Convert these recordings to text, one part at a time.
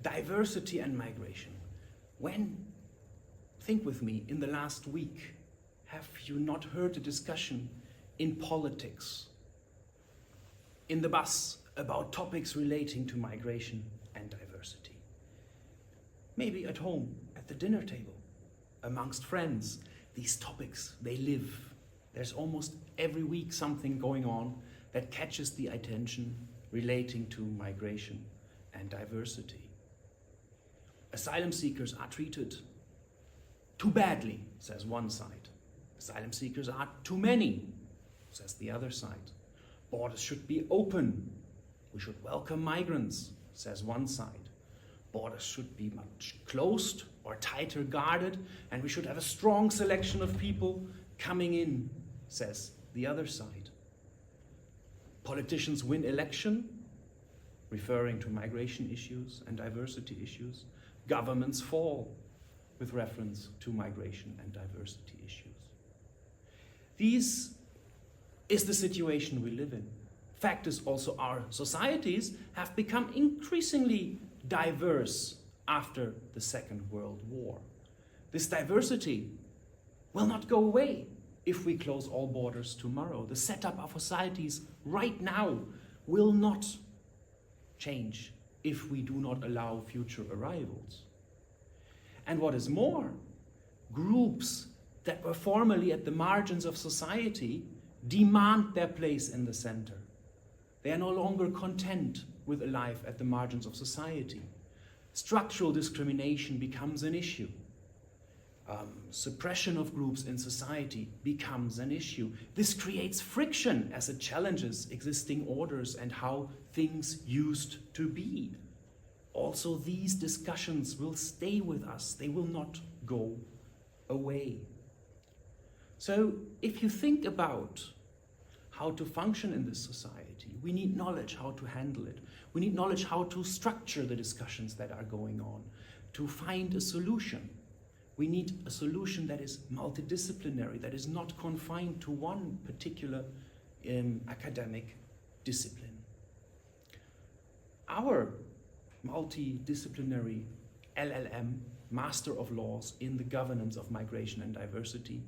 Diversity and migration. Think with me, in the last week, have you not heard a discussion in politics, in the bus, about topics relating to migration and diversity? Maybe at home, at the dinner table, amongst friends. These topics, they live. There's almost every week something going on that catches the attention relating to migration and diversity. Asylum seekers are treated too badly, says one side. Asylum seekers are too many, says the other side. Borders should be open. We should welcome migrants, says one side. Borders should be much closed or tighter guarded, and we should have a strong selection of people coming in, says the other side. Politicians win election, referring to migration issues and diversity issues. Governments fall, with reference to migration and diversity issues. This is the situation we live in. Fact is also our societies have become increasingly diverse after the Second World War. This diversity will not go away if we close all borders tomorrow. The setup of societies right now will not change if we do not allow future arrivals. And what is more, groups that were formerly at the margins of society demand their place in the center. They are no longer content with a life at the margins of society. Structural discrimination becomes an issue. Suppression of groups in society becomes an issue. This creates friction as it challenges existing orders and how things used to be. Also, these discussions will stay with us. They will not go away. So, if you think about how to function in this society, we need knowledge how to handle it. We need knowledge how to structure the discussions that are going on, to find a solution. We need a solution that is multidisciplinary, that is not confined to one particular academic discipline. Our multidisciplinary LL.M, Master of Laws in the Governance of Migration and Diversity,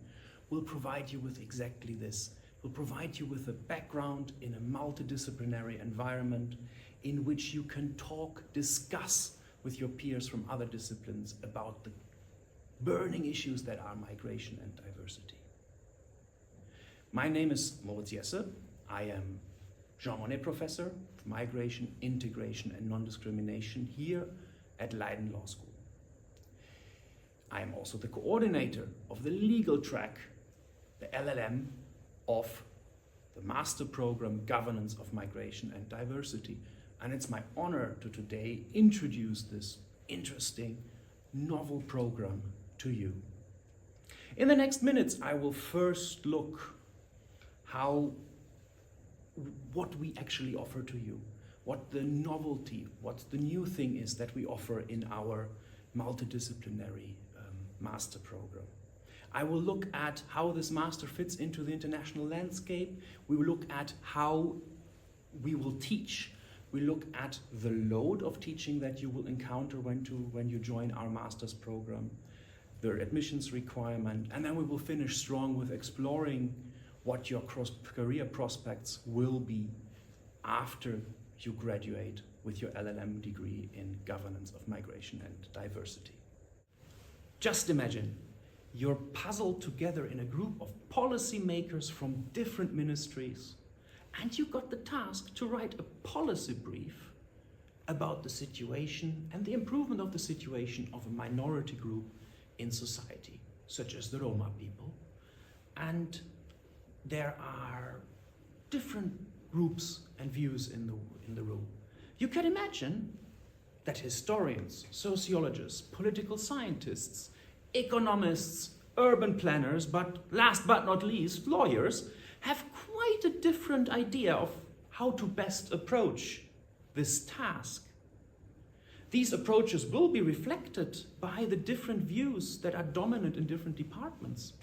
will provide you with exactly this. Will provide you with a background in a multidisciplinary environment in which you can talk, discuss with your peers from other disciplines about the burning issues that are migration and diversity. My name is Moritz Jesse. I am Jean Monnet Professor of Migration, Integration and Non-discrimination here at Leiden Law School. I am also the coordinator of the legal track, the LL.M, of the Master Program Governance of Migration and Diversity. And it's my honor to today introduce this interesting, novel program to you. In the next minutes, I will first look what we actually offer to you, what the novelty, what the new thing is that we offer in our multidisciplinary master program. I will look at how this master fits into the international landscape. We will look at how we will teach. We look at the load of teaching that you will encounter when you join our master's program, the admissions requirement, and then we will finish strong with exploring what your career prospects will be after you graduate with your LL.M degree in Governance of Migration and Diversity. Just imagine you're puzzled together in a group of policymakers from different ministries, and you got the task to write a policy brief about the situation and the improvement of the situation of a minority group in society, such as the Roma people. And there are different groups and views in the room. You can imagine that historians, sociologists, political scientists, economists, urban planners, but last but not least, lawyers, have quite a different idea of how to best approach this task. These approaches will be reflected by the different views that are dominant in different departments.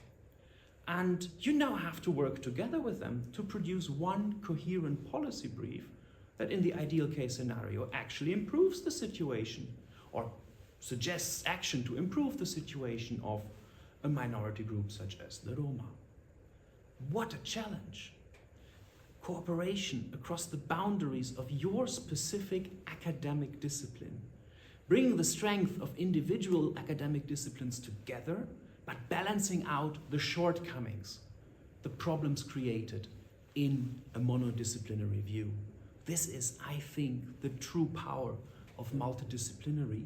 And you now have to work together with them to produce one coherent policy brief that in the ideal case scenario actually improves the situation or suggests action to improve the situation of a minority group such as the Roma. What a challenge! Cooperation across the boundaries of your specific academic discipline, bringing the strength of individual academic disciplines together, but balancing out the shortcomings, the problems created in a monodisciplinary view. This is, I think, the true power of multidisciplinary,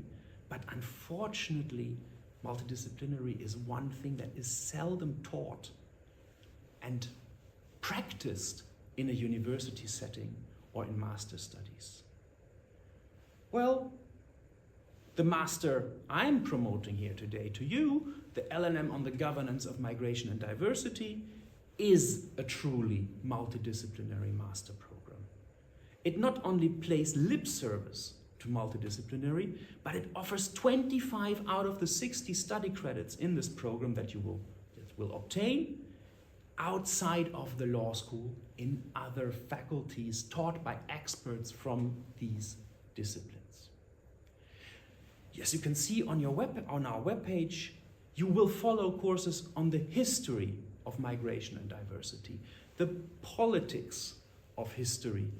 but unfortunately, multidisciplinary is one thing that is seldom taught and practiced in a university setting or in master studies. Well, the master I'm promoting here today to you, the LL.M on the governance of migration and diversity, is a truly multidisciplinary master program. It not only pays lip service to multidisciplinary, but it offers 25 out of the 60 study credits in this program that you will obtain outside of the law school in other faculties taught by experts from these disciplines. Yes, you can see on our webpage, you will follow courses on the history of migration and diversity, the politics of history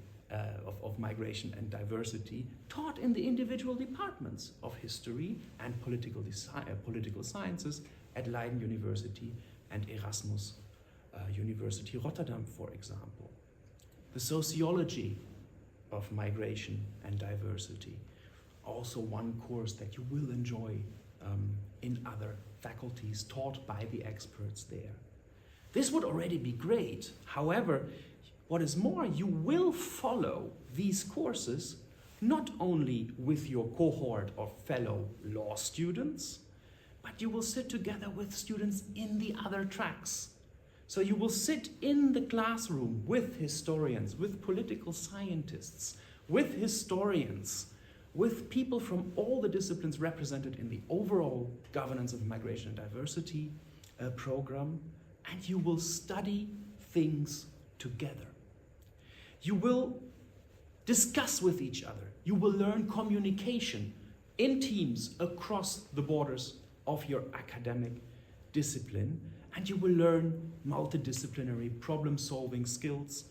of migration and diversity, taught in the individual departments of history and political sciences at Leiden University and Erasmus University Rotterdam, for example. The sociology of migration and diversity, also one course that you will enjoy in other faculties taught by the experts there. This would already be great. However, what is more, you will follow these courses not only with your cohort of fellow law students, but you will sit together with students in the other tracks. So you will sit in the classroom with historians, with political scientists, with historians, with people from all the disciplines represented in the overall governance of migration and diversity program, and you will study things together. You will discuss with each other. You will learn communication in teams across the borders of your academic discipline, and you will learn multidisciplinary problem-solving skills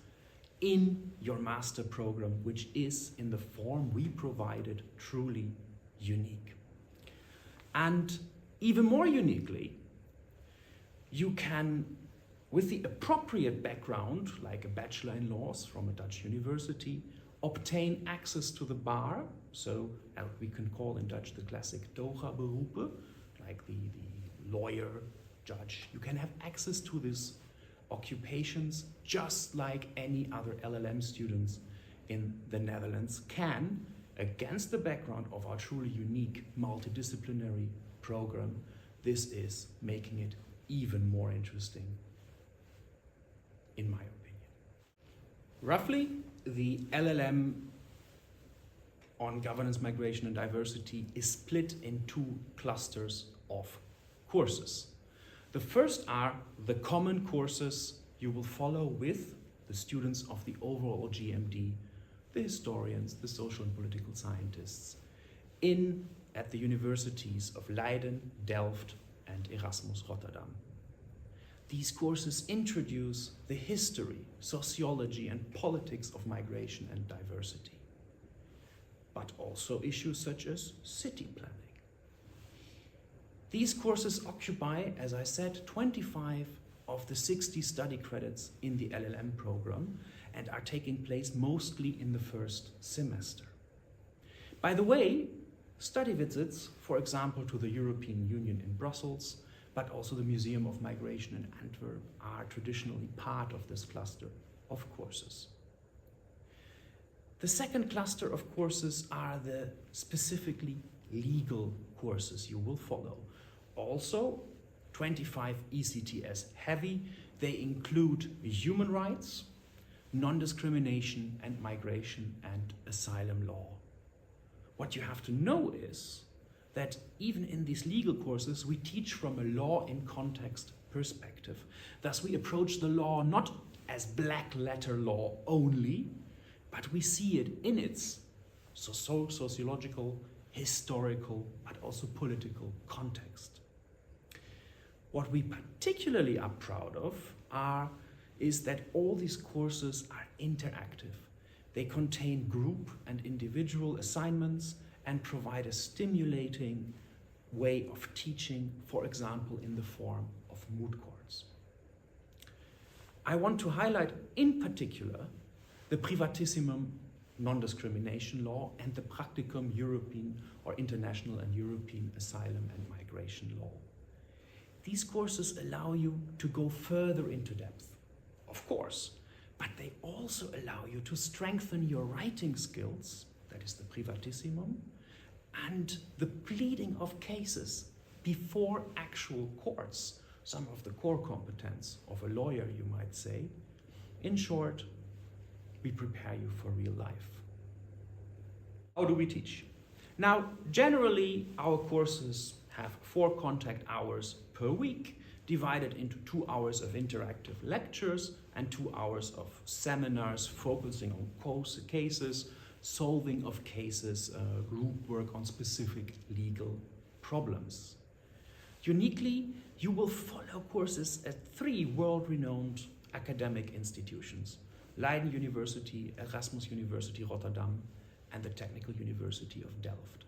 in your master program, which is, in the form we provided, truly unique. And even more uniquely, you can, with the appropriate background, like a bachelor in laws from a Dutch university, obtain access to the bar, so we can call in Dutch the classic toga-beroepen, like the lawyer, judge. You can have access to these occupations just like any other LL.M students in the Netherlands can, against the background of our truly unique multidisciplinary program. This is making it even more interesting, in my opinion. Roughly, the LL.M on governance, migration and diversity is split in two clusters of courses. The first are the common courses you will follow with the students of the overall GMD, the historians, the social and political scientists, at the universities of Leiden, Delft, and Erasmus Rotterdam. These courses introduce the history, sociology, and politics of migration and diversity, but also issues such as city planning. These courses occupy, as I said, 25 of the 60 study credits in the LL.M program and are taking place mostly in the first semester. By the way, study visits, for example, to the European Union in Brussels, but also the Museum of Migration in Antwerp, are traditionally part of this cluster of courses. The second cluster of courses are the specifically legal courses you will follow. Also, 25 ECTS heavy. They include human rights, non-discrimination, and migration and asylum law. What you have to know is that even in these legal courses, we teach from a law in context perspective. Thus, we approach the law not as black letter law only, but we see it in its sociological, historical, but also political context. What we particularly are proud of is that all these courses are interactive. They contain group and individual assignments and provide a stimulating way of teaching, for example, in the form of moot courts. I want to highlight in particular the privatissimum non-discrimination law and the practicum European or international and European asylum and migration law. These courses allow you to go further into depth, of course, but they also allow you to strengthen your writing skills, that is the privatissimum, and the pleading of cases before actual courts, some of the core competence of a lawyer, you might say. In short, we prepare you for real life. How do we teach? Now, generally, our courses have 4 contact hours per week, divided into 2 hours of interactive lectures and 2 hours of seminars focusing on cases, solving of cases, group work on specific legal problems. Uniquely, you will follow courses at 3 world-renowned academic institutions: Leiden University, Erasmus University Rotterdam, and the Technical University of Delft.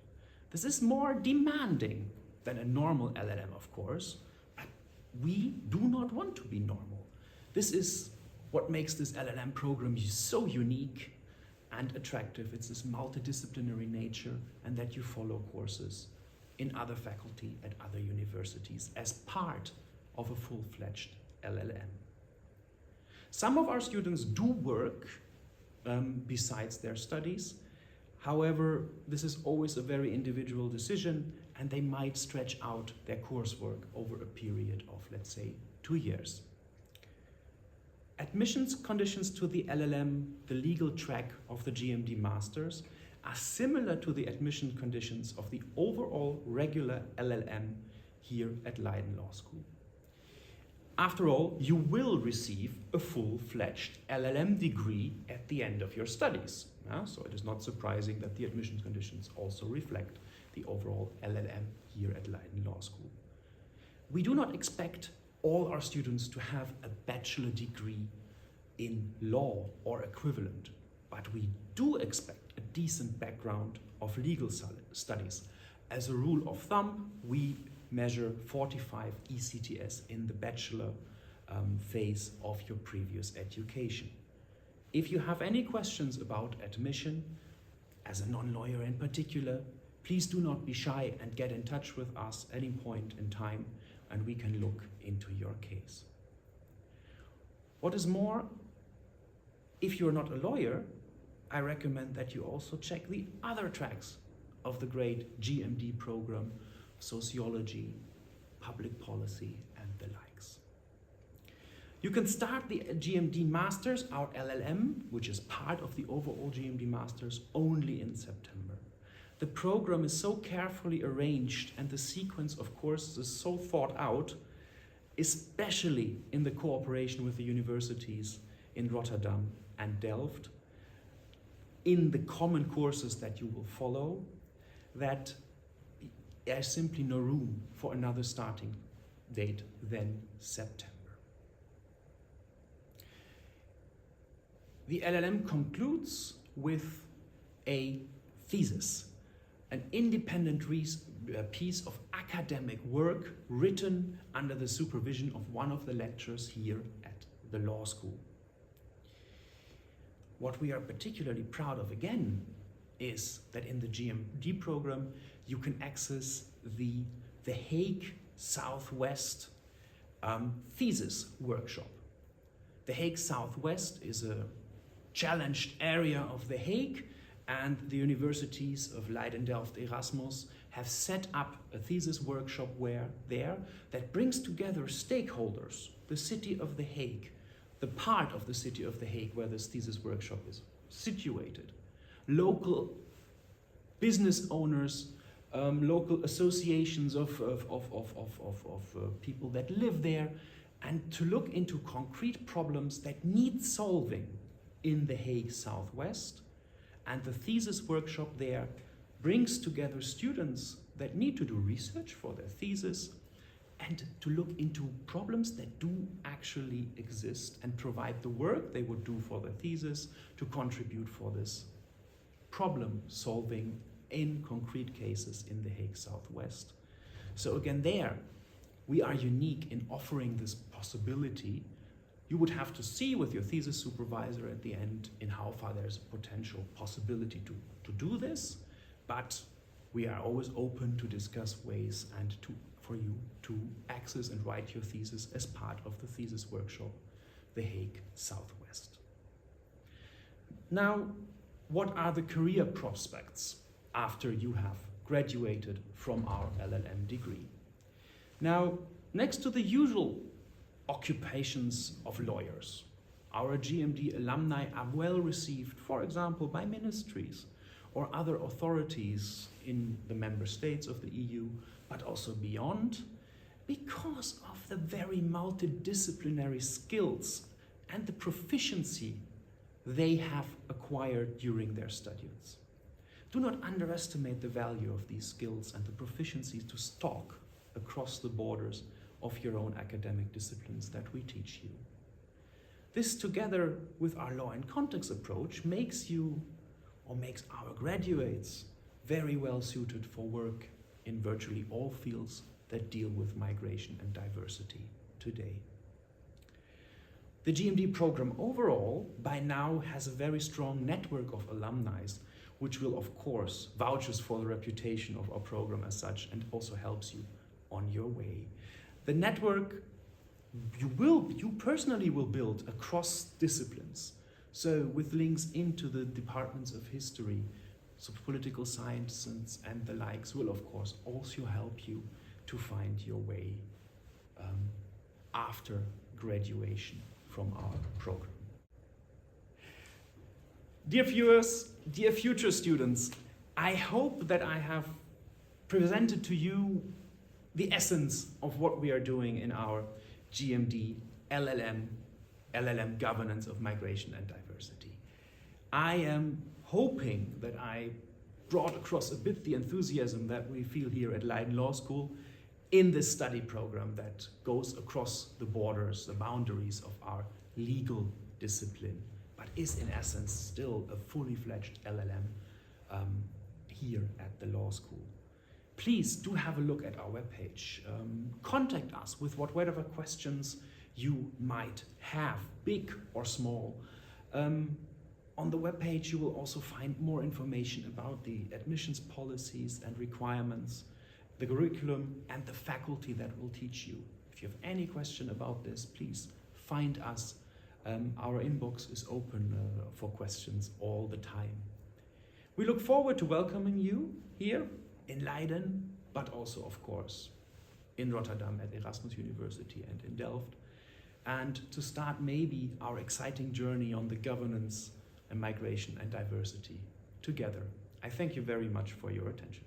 This is more demanding than a normal LLM, of course, but we do not want to be normal. This is what makes this LLM program so unique and attractive. It's this multidisciplinary nature, and that you follow courses in other faculty at other universities as part of a full-fledged LLM. Some of our students do work besides their studies. However, this is always a very individual decision, and they might stretch out their coursework over a period of, let's say, 2 years. Admissions conditions to the LLM, the legal track of the GMD Masters, are similar to the admission conditions of the overall regular LLM here at Leiden Law School. After all, you will receive a full-fledged LLM degree at the end of your studies. So it is not surprising that the admission conditions also reflect the overall LLM here at Leiden Law School. We do not expect all our students to have a bachelor degree in law or equivalent, but we do expect a decent background of legal studies. As a rule of thumb, we measure 45 ECTS in the bachelor phase of your previous education. If you have any questions about admission, as a non-lawyer in particular, please do not be shy and get in touch with us at any point in time, and we can look into your case. What is more, if you're not a lawyer, I recommend that you also check the other tracks of the great GMD program: sociology, public policy, and the likes. You can start the GMD Masters, our LLM, which is part of the overall GMD Masters, only in September. The program is so carefully arranged and the sequence of courses is so thought out, especially in the cooperation with the universities in Rotterdam and Delft, in the common courses that you will follow, that there's simply no room for another starting date than September. The LLM concludes with a thesis, an independent piece of academic work written under the supervision of one of the lecturers here at the law school. What we are particularly proud of, again, is that in the GMD program you can access the Hague Southwest Thesis workshop. The Hague Southwest is a challenged area of The Hague, and the universities of Leiden, Delft, Erasmus have set up a thesis workshop there that brings together stakeholders, the city of The Hague, the part of the city of The Hague where this thesis workshop is situated, local business owners, local associations of people that live there, and to look into concrete problems that need solving in The Hague Southwest. And the thesis workshop there brings together students that need to do research for their thesis and to look into problems that do actually exist and provide the work they would do for their thesis to contribute for this problem solving in concrete cases in the Hague Southwest. So again, there we are unique in offering this possibility. You would have to see with your thesis supervisor at the end in how far there's a potential possibility to do this, but we are always open to discuss ways and for you to access and write your thesis as part of the thesis workshop, The Hague Southwest. Now, what are the career prospects after you have graduated from our LL.M degree? Now, next to the usual occupations of lawyers, our GMD alumni are well received, for example, by ministries or other authorities in the member states of the EU, but also beyond, because of the very multidisciplinary skills and the proficiency they have acquired during their studies. Do not underestimate the value of these skills and the proficiency to stock across the borders of your own academic disciplines that we teach you. This, together with our law and context approach, makes our graduates very well suited for work in virtually all fields that deal with migration and diversity today. The GMD program overall by now has a very strong network of alumni, which will of course vouches for the reputation of our program as such and also helps you on your way. The network you personally will build across disciplines, so with links into the departments of history, so political sciences and the likes, will of course also help you to find your way after graduation from our program. Dear viewers, dear future students, I hope that I have presented to you the essence of what we are doing in our GMD LL.M Governance of Migration and Diversity. I am hoping that I brought across a bit the enthusiasm that we feel here at Leiden Law School in this study program that goes across the borders, the boundaries of our legal discipline, but is in essence still a fully fledged LL.M here at the law school. Please do have a look at our webpage. Contact us with whatever questions you might have, big or small. On the webpage you will also find more information about the admissions policies and requirements, the curriculum and the faculty that will teach you. If you have any question about this, please find us. Our inbox is open for questions all the time. We look forward to welcoming you here in Leiden, but also of course in Rotterdam at Erasmus University and in Delft, and to start maybe our exciting journey on the governance and migration and diversity together. I thank you very much for your attention.